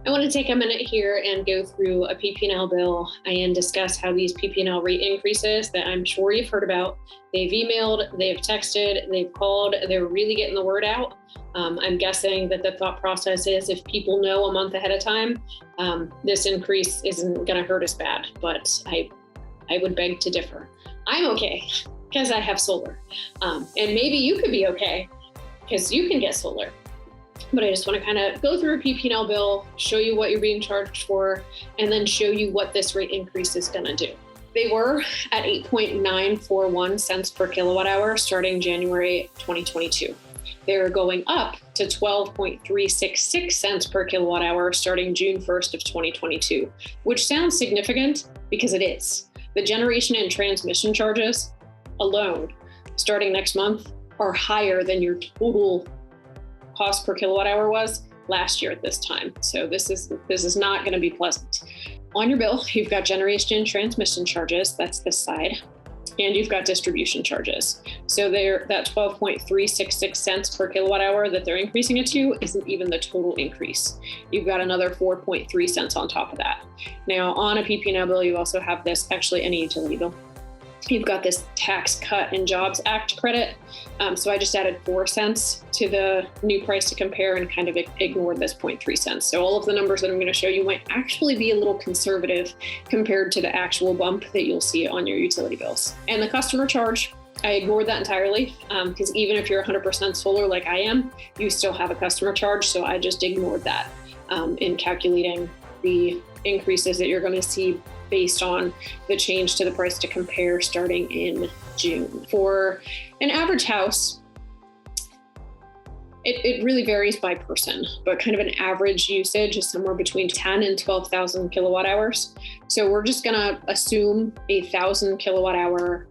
I want to take a minute here and go through a PP&L bill and discuss how these PP&L rate increases that I'm sure you've heard about, they've emailed, they've texted, they've called, they're really getting the word out. I'm guessing that the thought process is if people know a month ahead of time, this increase isn't going to hurt us bad, but I would beg to differ. I'm okay because I have solar, and maybe you could be okay because you can get solar. But I just want to kind of go through a PP&L bill, show you what you're being charged for, and then show you what this rate increase is going to do. They were at 8.941 cents per kilowatt hour starting January 2022. They're going up to 12.366 cents per kilowatt hour starting June 1st of 2022, which sounds significant because it is. The generation and transmission charges alone starting next month are higher than your total cost per kilowatt hour was last year at this time. So this is not going to be pleasant. On your bill, you've got generation and transmission charges, that's this side, and you've got distribution charges. So that 12.366 cents per kilowatt hour that they're increasing it to isn't even the total increase. You've got another 4.3 cents on top of that. Now on a PP&L bill, you also have this, actually any utility bill, you've got this Tax Cut and Jobs Act credit. So I just added 4 cents to the new price to compare and kind of ignored this 0.3 cents. So all of the numbers that I'm going to show you might actually be a little conservative compared to the actual bump that you'll see on your utility bills. And the customer charge, I ignored that entirely because even if you're 100% solar like I am, you still have a customer charge. So I just ignored that in calculating the increases that you're going to see based on the change to the price to compare starting in June. For an average house, it really varies by person, but kind of an average usage is somewhere between 10 and 12,000 kilowatt hours. So we're just gonna assume 1,000 kilowatt hour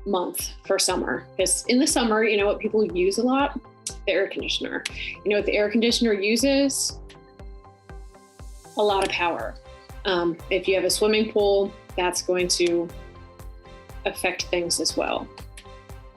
month for summer. Because in the summer, you know what people use a lot? The air conditioner. You know what the air conditioner uses? A lot of power. If you have a swimming pool, that's going to affect things as well.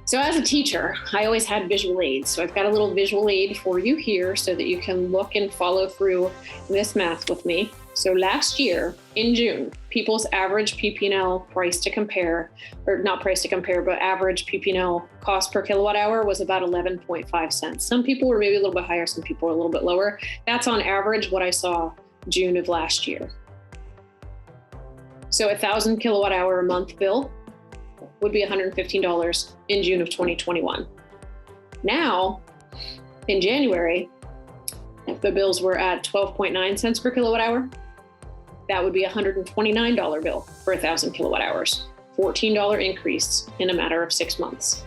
So as a teacher, I always had visual aids. So I've got a little visual aid for you here so that you can look and follow through this math with me. So last year in June, people's average PP&L price to compare, or not price to compare, but average PP&L cost per kilowatt hour was about 11.5 cents. Some people were maybe a little bit higher, some people were a little bit lower. That's on average what I saw June of last year. So 1,000 kilowatt hour a month bill would be $115 in June of 2021. Now, in January, if the bills were at 12.9 cents per kilowatt hour, that would be a $129 bill for 1,000 kilowatt hours, $14 increase in a matter of 6 months.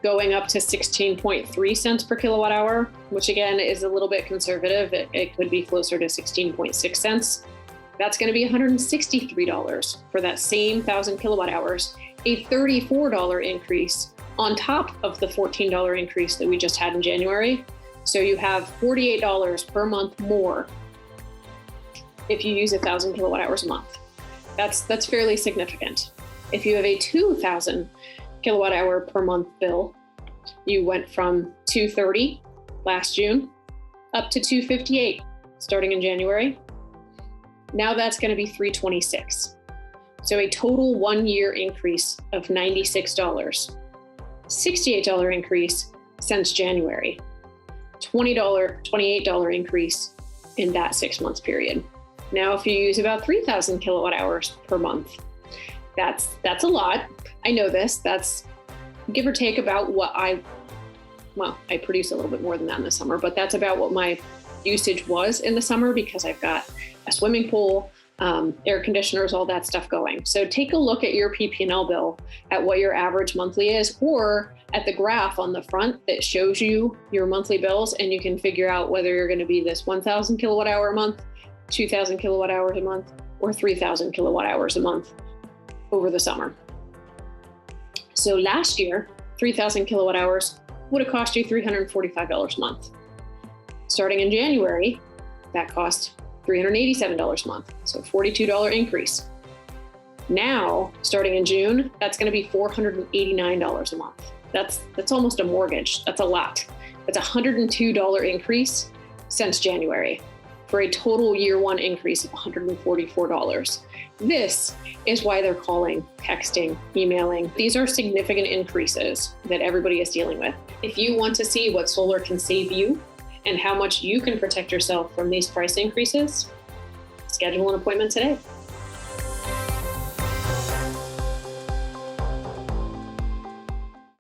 Going up to 16.3 cents per kilowatt hour, which again is a little bit conservative. It could be closer to 16.6 cents. That's going to be $163 for that same 1,000 kilowatt hours, a $34 increase on top of the $14 increase that we just had in January. So you have $48 per month more if you use 1,000 kilowatt hours a month. That's fairly significant. If you have a 2,000 kilowatt hour per month bill, you went from $230 last June up to $258 starting in January. Now that's going to be $326. So a total 1 year increase of $96, $68 increase since January, $28 increase in that 6 month period. Now, if you use about 3,000 kilowatt hours per month, that's a lot. I know this, that's give or take about what I produce a little bit more than that in the summer, but that's about what my usage was in the summer because I've got a swimming pool, air conditioners, all that stuff going. So take a look at your PP&L bill at what your average monthly is, or at the graph on the front that shows you your monthly bills, and you can figure out whether you're going to be this 1,000 kilowatt hour a month, 2,000 kilowatt hours a month, or 3,000 kilowatt hours a month over the summer. So last year, 3,000 kilowatt hours would have cost you $345 a month. Starting in January, that cost $387 a month, so $42 increase. Now, starting in June, that's going to be $489 a month. That's almost a mortgage. That's a lot. That's a $102 increase since January for a total year one increase of $144. This is why they're calling, texting, emailing. These are significant increases that everybody is dealing with. If you want to see what solar can save you and how much you can protect yourself from these price increases, schedule an appointment today.